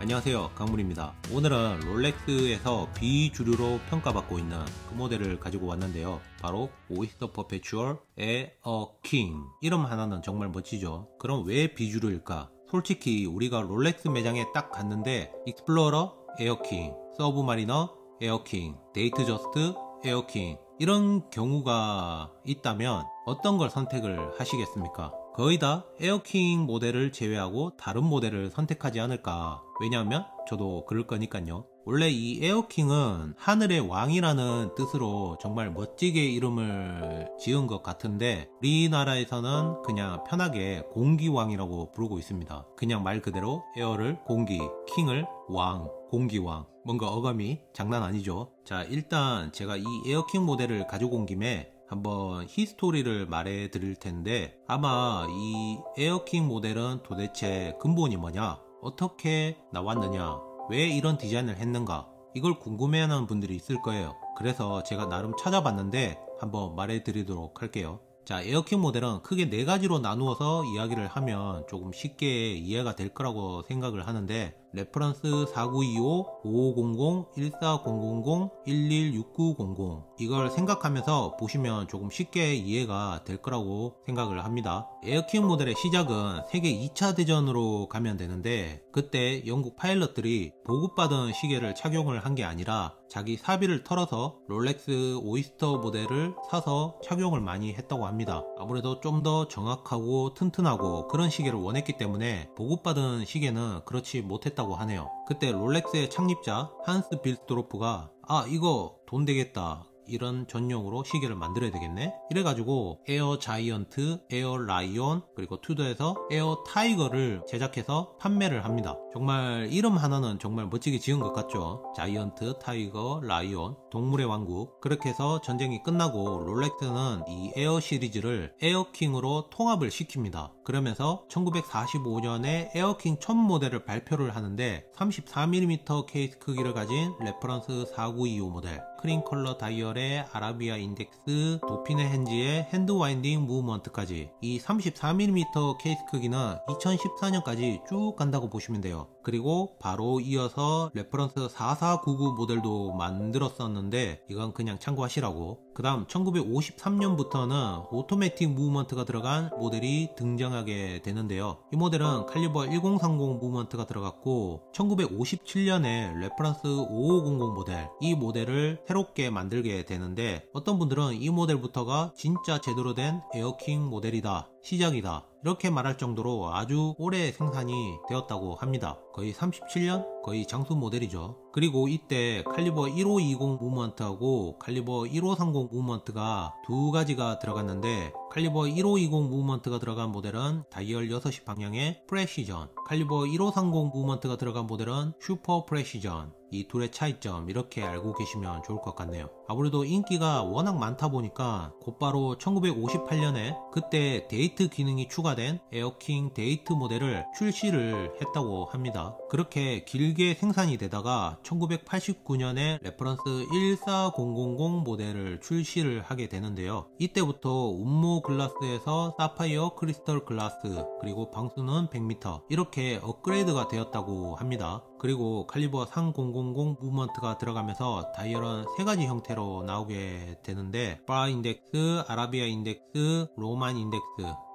안녕하세요, 강물입니다. 오늘은 롤렉스에서 비주류로 평가받고 있는 그 모델을 가지고 왔는데요. 바로 오이스터 퍼페추얼 에어 킹. 이름 하나는 정말 멋지죠. 그럼 왜 비주류일까? 솔직히 우리가 롤렉스 매장에 딱 갔는데 익스플로러 에어킹, 서브마리너 에어킹, 데이트 저스트 에어킹 이런 경우가 있다면 어떤 걸 선택을 하시겠습니까? 거의 다 에어킹 모델을 제외하고 다른 모델을 선택하지 않을까. 왜냐하면 저도 그럴 거니까요. 원래 이 에어킹은 하늘의 왕이라는 뜻으로 정말 멋지게 이름을 지은 것 같은데 우리나라에서는 그냥 편하게 공기왕이라고 부르고 있습니다. 그냥 말 그대로 에어를 공기, 킹을 왕, 공기왕. 뭔가 어감이 장난 아니죠. 자, 일단 제가 이 에어킹 모델을 가지고 온 김에 한번 히스토리를 말해 드릴 텐데 아마 이 에어킹 모델은 도대체 근본이 뭐냐, 어떻게 나왔느냐, 왜 이런 디자인을 했는가, 이걸 궁금해하는 분들이 있을 거예요. 그래서 제가 나름 찾아봤는데 한번 말해 드리도록 할게요. 자, 에어킹 모델은 크게 4가지로 나누어서 이야기를 하면 조금 쉽게 이해가 될 거라고 생각을 하는데 레퍼런스 4925, 5500, 14000, 116900 이걸 생각하면서 보시면 조금 쉽게 이해가 될 거라고 생각을 합니다. 에어킹 모델의 시작은 세계 2차 대전으로 가면 되는데 그때 영국 파일럿들이 보급받은 시계를 착용을 한 게 아니라 자기 사비를 털어서 롤렉스 오이스터 모델을 사서 착용을 많이 했다고 합니다. 아무래도 좀 더 정확하고 튼튼하고 그런 시계를 원했기 때문에 보급받은 시계는 그렇지 못했다고 하네요. 그때 롤렉스의 창립자 한스 빌스도르프가 이거 돈 되겠다, 이런 전용으로 시계를 만들어야 되겠네, 이래가지고 에어 자이언트, 에어 라이온, 그리고 투더에서 에어 타이거를 제작해서 판매를 합니다. 정말 이름 하나는 정말 멋지게 지은 것 같죠. 자이언트, 타이거, 라이온, 동물의 왕국. 그렇게 해서 전쟁이 끝나고 롤렉스는 이 에어 시리즈를 에어킹으로 통합을 시킵니다. 그러면서 1945년에 에어킹 첫 모델을 발표를 하는데 34mm 케이스 크기를 가진 레퍼런스 4925 모델, 크림 컬러 다이얼의 아라비아 인덱스, 도핀의 핸즈의 핸드 와인딩 무브먼트까지 이 34mm 케이스 크기는 2014년까지 쭉 간다고 보시면 돼요. 그리고 바로 이어서 레퍼런스 4499 모델도 만들었었는데 이건 그냥 참고하시라고. 그 다음 1953년부터는 오토매틱 무브먼트가 들어간 모델이 등장하게 되는데요. 이 모델은 칼리버 1030 무브먼트가 들어갔고 1957년에 레퍼런스 5500 모델, 이 모델을 새롭게 만들게 되는데 어떤 분들은 이 모델부터가 진짜 제대로 된 에어킹 모델이다, 시작이다, 이렇게 말할 정도로 아주 오래 생산이 되었다고 합니다. 거의 37년? 거의 장수 모델이죠. 그리고 이때 칼리버 1520 무브먼트하고 칼리버 1530 무브먼트가 두 가지가 들어갔는데 칼리버 1520 무브먼트가 들어간 모델은 다이얼 6시 방향의 프레시전, 칼리버 1530 무브먼트가 들어간 모델은 슈퍼 프레시전. 이 둘의 차이점 이렇게 알고 계시면 좋을 것 같네요. 아무래도 인기가 워낙 많다 보니까 곧바로 1958년에 그때 데이트 기능이 추가된 에어킹 데이트 모델을 출시를 했다고 합니다. 그렇게 길게 생산이 되다가 1989년에 레퍼런스 14000 모델을 출시를 하게 되는데요. 이때부터 운모 글라스에서 사파이어 크리스털 글라스, 그리고 방수는 100m 이렇게 업그레이드가 되었다고 합니다. 그리고 칼리버 3000 무브먼트가 들어가면서 다이얼은 3가지 형태로 나오게 되는데 바 인덱스, 아라비아 인덱스, 로만 인덱스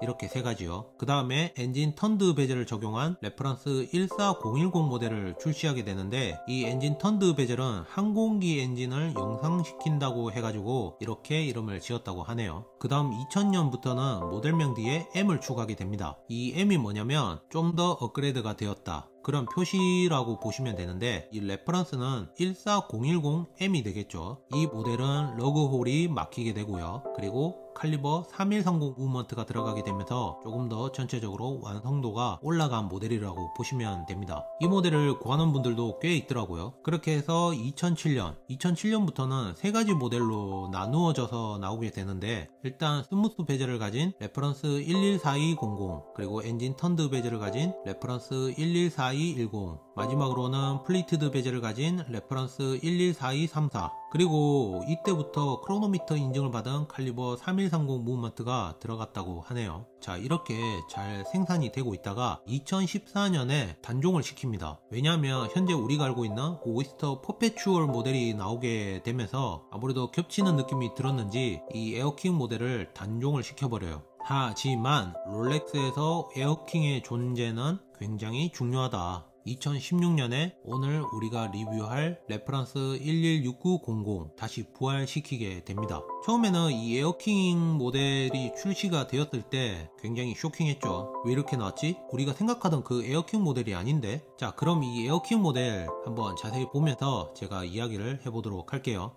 이렇게 3가지요. 그 다음에 엔진 턴드 베젤을 적용한 레퍼런스 14010 모델을 출시하게 되는데 이 엔진 턴드 베젤은 항공기 엔진을 영상시킨다고 해가지고 이렇게 이름을 지었다고 하네요. 그 다음 2000년부터는 모델명 뒤에 M을 추가하게 됩니다. 이 M이 뭐냐면 좀 더 업그레이드가 되었다, 그런 표시라고 보시면 되는데 이 레퍼런스는 14010M이 되겠죠. 이 모델은 러그홀이 막히게 되고요. 그리고 칼리버 3130 무브먼트가 들어가게 되면서 조금 더 전체적으로 완성도가 올라간 모델이라고 보시면 됩니다. 이 모델을 구하는 분들도 꽤 있더라고요. 그렇게 해서 2007년부터는 3가지 모델로 나누어져서 나오게 되는데 일단 스무스 베젤을 가진 레퍼런스 114200, 그리고 엔진 턴드 베젤을 가진 레퍼런스 114210, 마지막으로는 플리티드 베젤을 가진 레퍼런스 114234, 그리고 이때부터 크로노미터 인증을 받은 칼리버 3130 무브먼트가 들어갔다고 하네요. 자, 이렇게 잘 생산이 되고 있다가 2014년에 단종을 시킵니다. 왜냐하면 현재 우리가 알고 있는 오이스터 퍼페추얼 모델이 나오게 되면서 아무래도 겹치는 느낌이 들었는지 이 에어킹 모델을 단종을 시켜버려요. 하지만 롤렉스에서 에어킹의 존재는 굉장히 중요하다. 2016년에 오늘 우리가 리뷰할 레퍼런스 116900 다시 부활시키게 됩니다. 처음에는 이 에어킹 모델이 출시가 되었을 때 굉장히 쇼킹했죠. 왜 이렇게 나왔지? 우리가 생각하던 그 에어킹 모델이 아닌데? 자, 그럼 이 에어킹 모델 한번 자세히 보면서 제가 이야기를 해보도록 할게요.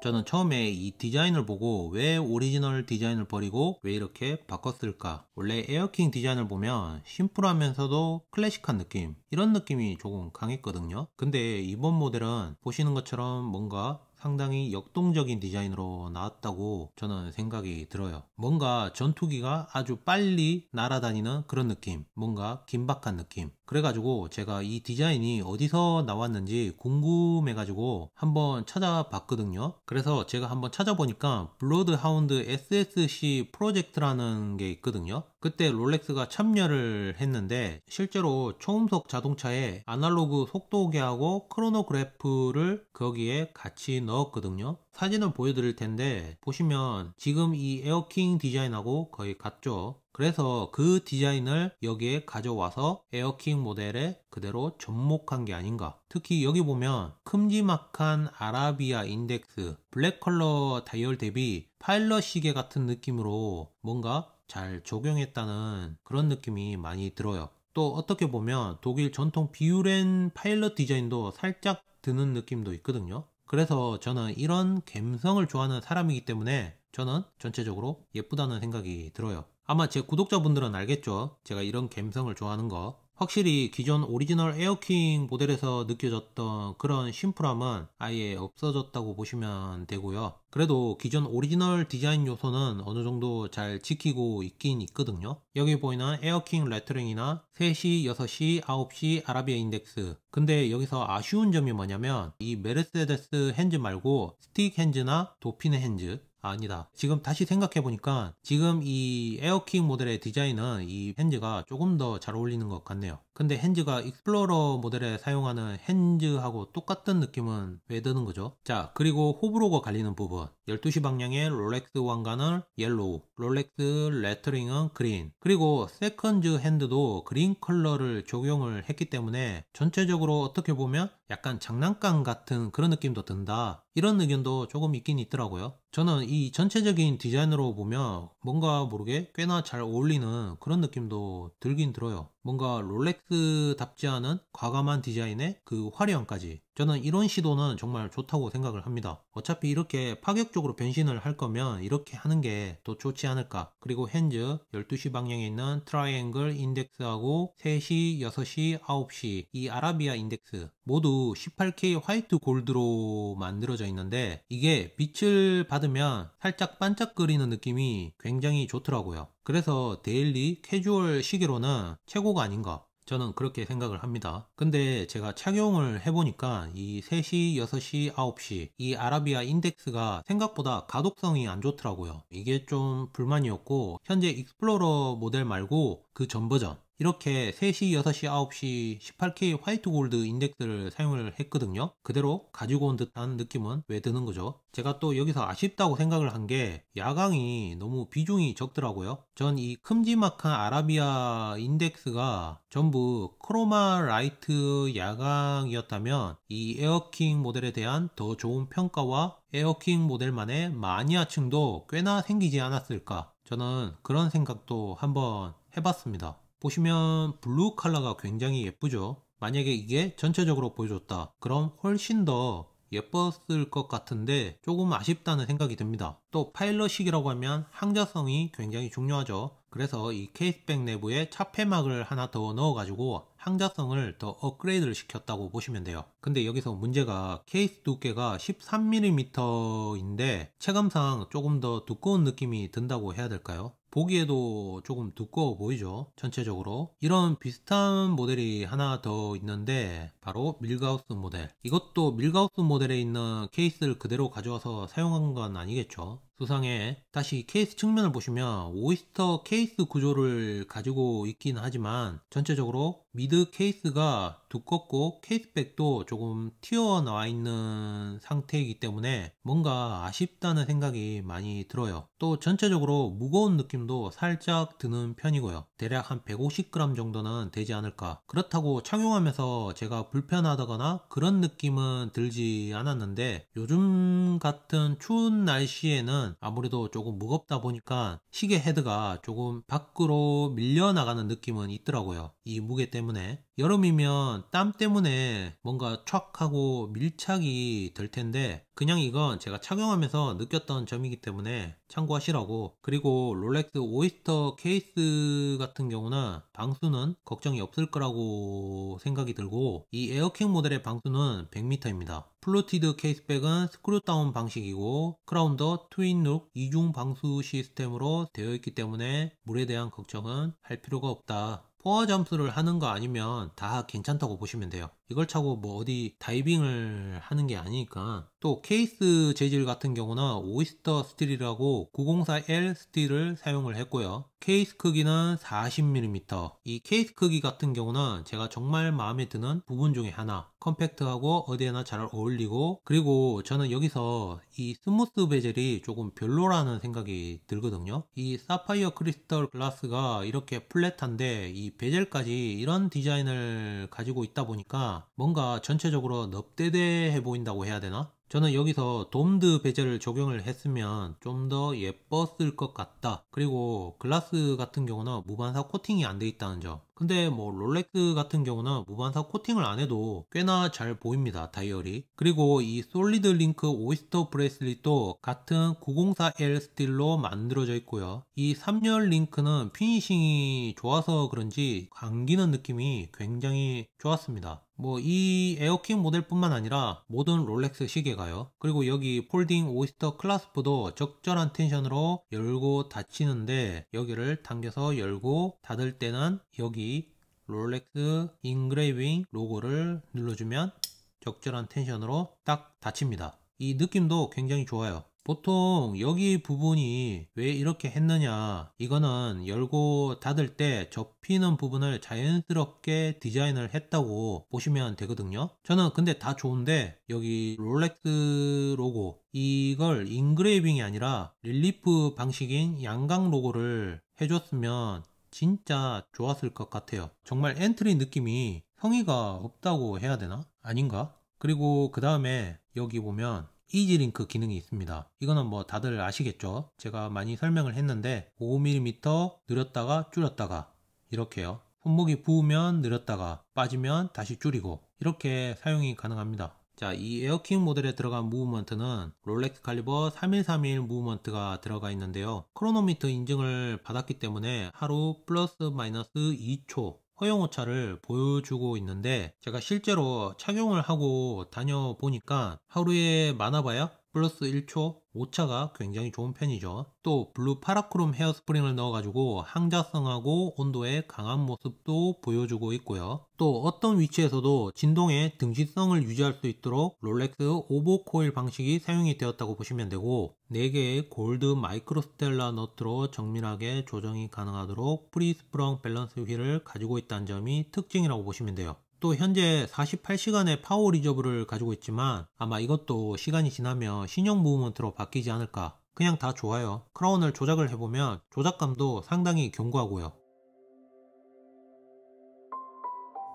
저는 처음에 이 디자인을 보고 왜 오리지널 디자인을 버리고 왜 이렇게 바꿨을까? 원래 에어킹 디자인을 보면 심플하면서도 클래식한 느낌, 이런 느낌이 조금 강했거든요. 근데 이번 모델은 보시는 것처럼 뭔가 상당히 역동적인 디자인으로 나왔다고 저는 생각이 들어요. 뭔가 전투기가 아주 빨리 날아다니는 그런 느낌, 뭔가 긴박한 느낌. 그래가지고 제가 이 디자인이 어디서 나왔는지 궁금해가지고 한번 찾아봤거든요. 그래서 제가 한번 찾아보니까 블러드하운드 SSC 프로젝트라는 게 있거든요. 그때 롤렉스가 참여를 했는데 실제로 초음속 자동차에 아날로그 속도계하고 크로노그래프를 거기에 같이 넣었거든요. 사진을 보여드릴 텐데 보시면 지금 이 에어킹 디자인하고 거의 같죠. 그래서 그 디자인을 여기에 가져와서 에어킹 모델에 그대로 접목한 게 아닌가. 특히 여기 보면 큼지막한 아라비아 인덱스, 블랙 컬러 다이얼 대비 파일럿 시계 같은 느낌으로 뭔가 잘 적용했다는 그런 느낌이 많이 들어요. 또 어떻게 보면 독일 전통 비유렌 파일럿 디자인도 살짝 드는 느낌도 있거든요. 그래서 저는 이런 감성을 좋아하는 사람이기 때문에 저는 전체적으로 예쁘다는 생각이 들어요. 아마 제 구독자분들은 알겠죠? 제가 이런 감성을 좋아하는 거. 확실히 기존 오리지널 에어킹 모델에서 느껴졌던 그런 심플함은 아예 없어졌다고 보시면 되고요. 그래도 기존 오리지널 디자인 요소는 어느 정도 잘 지키고 있긴 있거든요. 여기 보이는 에어킹 레터링이나 3시, 6시, 9시 아라비아 인덱스. 근데 여기서 아쉬운 점이 뭐냐면 이 메르세데스 핸즈 말고 스틱 핸즈나 도핀 핸즈, 아니다. 지금 다시 생각해보니까 지금 이 에어킹 모델의 디자인은 이 핸즈가 조금 더 잘 어울리는 것 같네요. 근데 핸즈가 익스플로러 모델에 사용하는 핸즈하고 똑같은 느낌은 왜 드는 거죠? 자, 그리고 호불호가 갈리는 부분. 12시 방향의 롤렉스 왕관은 옐로우, 롤렉스 레터링은 그린, 그리고 세컨즈 핸드도 그린 컬러를 적용을 했기 때문에 전체적으로 어떻게 보면 약간 장난감 같은 그런 느낌도 든다, 이런 의견도 조금 있긴 있더라고요. 저는 이 전체적인 디자인으로 보면 뭔가 모르게 꽤나 잘 어울리는 그런 느낌도 들긴 들어요. 뭔가 롤렉스답지 않은 과감한 디자인의 그 화려함까지, 저는 이런 시도는 정말 좋다고 생각을 합니다. 어차피 이렇게 파격적으로 변신을 할 거면 이렇게 하는 게 더 좋지 않을까. 그리고 핸즈 12시 방향에 있는 트라이앵글 인덱스하고 3시, 6시, 9시 이 아라비아 인덱스 모두 18K 화이트 골드로 만들어져 있는데 이게 빛을 받으면 살짝 반짝거리는 느낌이 굉장히 좋더라고요. 그래서 데일리 캐주얼 시계로는 최고가 아닌가, 저는 그렇게 생각을 합니다. 근데 제가 착용을 해보니까 이 3시, 6시, 9시 이 아라비아 인덱스가 생각보다 가독성이 안 좋더라고요. 이게 좀 불만이었고, 현재 익스플로러 모델 말고 그 전 버전 이렇게 3시, 6시, 9시 18K 화이트 골드 인덱스를 사용을 했거든요. 그대로 가지고 온 듯한 느낌은 왜 드는 거죠? 제가 또 여기서 아쉽다고 생각을 한 게 야광이 너무 비중이 적더라고요. 전 이 큼지막한 아라비아 인덱스가 전부 크로마 라이트 야광이었다면 이 에어킹 모델에 대한 더 좋은 평가와 에어킹 모델만의 마니아층도 꽤나 생기지 않았을까, 저는 그런 생각도 한번 해봤습니다. 보시면 블루 컬러가 굉장히 예쁘죠. 만약에 이게 전체적으로 보여줬다 그럼 훨씬 더 예뻤을 것 같은데 조금 아쉽다는 생각이 듭니다. 또 파일럿식이라고 하면 항자성이 굉장히 중요하죠. 그래서 이 케이스백 내부에 차폐막을 하나 더 넣어가지고 항자성을 더 업그레이드를 시켰다고 보시면 돼요. 근데 여기서 문제가 케이스 두께가 13mm인데 체감상 조금 더 두꺼운 느낌이 든다고 해야 될까요? 보기에도 조금 두꺼워 보이죠. 전체적으로 이런 비슷한 모델이 하나 더 있는데 바로 밀가우스 모델. 이것도 밀가우스 모델에 있는 케이스를 그대로 가져와서 사용한 건 아니겠죠. 수상에 다시 케이스 측면을 보시면 오이스터 케이스 구조를 가지고 있긴 하지만 전체적으로 미드 케이스가 두껍고 케이스백도 조금 튀어나와 있는 상태이기 때문에 뭔가 아쉽다는 생각이 많이 들어요. 또 전체적으로 무거운 느낌도 살짝 드는 편이고요. 대략 한 150g 정도는 되지 않을까. 그렇다고 착용하면서 제가 불편하다거나 그런 느낌은 들지 않았는데 요즘 같은 추운 날씨에는 아무래도 조금 무겁다 보니까 시계 헤드가 조금 밖으로 밀려나가는 느낌은 있더라고요. 이 무게 때문에. 여름이면 땀 때문에 뭔가 촥 하고 밀착이 될 텐데 그냥 이건 제가 착용하면서 느꼈던 점이기 때문에 참고하시라고. 그리고 롤렉스 오이스터 케이스 같은 경우는 방수는 걱정이 없을 거라고 생각이 들고 이 에어킹 모델의 방수는 100m입니다. 플루티드 케이스백은 스크류다운 방식이고 크라운더 트윈룩 이중 방수 시스템으로 되어 있기 때문에 물에 대한 걱정은 할 필요가 없다. 포화 잠수를 하는 거 아니면 다 괜찮다고 보시면 돼요. 이걸 차고 뭐 어디 다이빙을 하는 게 아니니까. 또 케이스 재질 같은 경우는 오이스터 스틸이라고 904L 스틸을 사용을 했고요. 케이스 크기는 40mm. 이 케이스 크기 같은 경우는 제가 정말 마음에 드는 부분 중에 하나. 컴팩트하고 어디에나 잘 어울리고, 그리고 저는 여기서 이 스무스 베젤이 조금 별로라는 생각이 들거든요. 이 사파이어 크리스털 글라스가 이렇게 플랫한데 이 베젤까지 이런 디자인을 가지고 있다 보니까 뭔가 전체적으로 넙대대해 보인다고 해야 되나? 저는 여기서 돔드 베젤을 적용을 했으면 좀 더 예뻤을 것 같다. 그리고 글라스 같은 경우는 무반사 코팅이 안 돼 있다는 점. 근데 뭐 롤렉스 같은 경우는 무반사 코팅을 안 해도 꽤나 잘 보입니다. 다이얼이. 그리고 이 솔리드 링크 오이스터 브레이슬릿도 같은 904L 스틸로 만들어져 있고요. 이 3열 링크는 피니싱이 좋아서 그런지 감기는 느낌이 굉장히 좋았습니다. 뭐 이 에어킹 모델뿐만 아니라 모든 롤렉스 시계가요. 그리고 여기 폴딩 오이스터 클라스프도 적절한 텐션으로 열고 닫히는데 여기를 당겨서 열고 닫을 때는 여기 롤렉스 인그레이빙 로고를 눌러주면 적절한 텐션으로 딱 닫힙니다. 이 느낌도 굉장히 좋아요. 보통 여기 부분이 왜 이렇게 했느냐, 이거는 열고 닫을 때 접히는 부분을 자연스럽게 디자인을 했다고 보시면 되거든요. 저는 근데 다 좋은데 여기 롤렉스 로고 이걸 인그레이빙이 아니라 릴리프 방식인 양각 로고를 해줬으면 진짜 좋았을 것 같아요. 정말 엔트리 느낌이 성의가 없다고 해야 되나? 아닌가? 그리고 그 다음에 여기 보면 이지링크 기능이 있습니다. 이거는 뭐 다들 아시겠죠? 제가 많이 설명을 했는데 5mm 늘렸다가 줄였다가 이렇게요. 손목이 부으면 늘렸다가 빠지면 다시 줄이고 이렇게 사용이 가능합니다. 자, 이 에어킹 모델에 들어간 무브먼트는 롤렉스 칼리버 3131 무브먼트가 들어가 있는데요. 크로노미터 인증을 받았기 때문에 하루 플러스 마이너스 2초 허용 오차를 보여주고 있는데 제가 실제로 착용을 하고 다녀보니까 하루에 많아봐야 플러스 1초 오차가 굉장히 좋은 편이죠. 또 블루 파라크롬 헤어스프링을 넣어가지고 항자성하고 온도에 강한 모습도 보여주고 있고요. 또 어떤 위치에서도 진동의 등지성을 유지할 수 있도록 롤렉스 오버코일 방식이 사용이 되었다고 보시면 되고 4개의 골드 마이크로스텔라 너트로 정밀하게 조정이 가능하도록 프리스프렁 밸런스 휠을 가지고 있다는 점이 특징이라고 보시면 돼요. 또 현재 48시간의 파워 리저브를 가지고 있지만 아마 이것도 시간이 지나면 신형 무브먼트로 바뀌지 않을까. 그냥 다 좋아요. 크라운을 조작을 해보면 조작감도 상당히 견고하고요.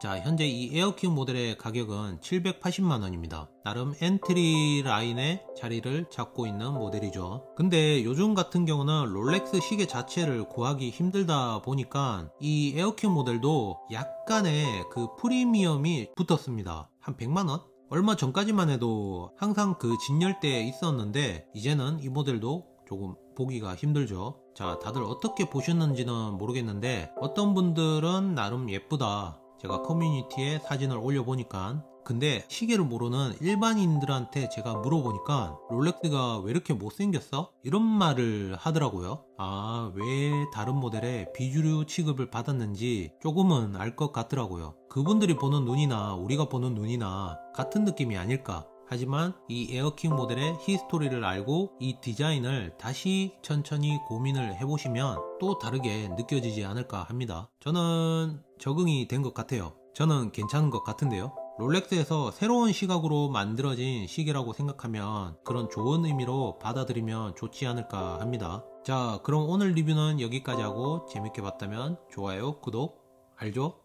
자, 현재 이 에어킹 모델의 가격은 780만원입니다. 나름 엔트리 라인에 자리를 잡고 있는 모델이죠. 근데 요즘 같은 경우는 롤렉스 시계 자체를 구하기 힘들다 보니까 이 에어킹 모델도 약간의 그 프리미엄이 붙었습니다. 한 100만원? 얼마 전까지만 해도 항상 그 진열대에 있었는데 이제는 이 모델도 조금 보기가 힘들죠. 자, 다들 어떻게 보셨는지는 모르겠는데 어떤 분들은 나름 예쁘다, 제가 커뮤니티에 사진을 올려보니까 근데 시계를 모르는 일반인들한테 제가 물어보니까 롤렉스가 왜 이렇게 못생겼어? 이런 말을 하더라고요. 아, 왜 다른 모델에 비주류 취급을 받았는지 조금은 알 것 같더라고요. 그분들이 보는 눈이나 우리가 보는 눈이나 같은 느낌이 아닐까. 하지만 이 에어킹 모델의 히스토리를 알고 이 디자인을 다시 천천히 고민을 해보시면 또 다르게 느껴지지 않을까 합니다. 저는 적응이 된 것 같아요. 저는 괜찮은 것 같은데요. 롤렉스에서 새로운 시각으로 만들어진 시계라고 생각하면 그런 좋은 의미로 받아들이면 좋지 않을까 합니다. 자, 그럼 오늘 리뷰는 여기까지 하고 재밌게 봤다면 좋아요, 구독, 알죠?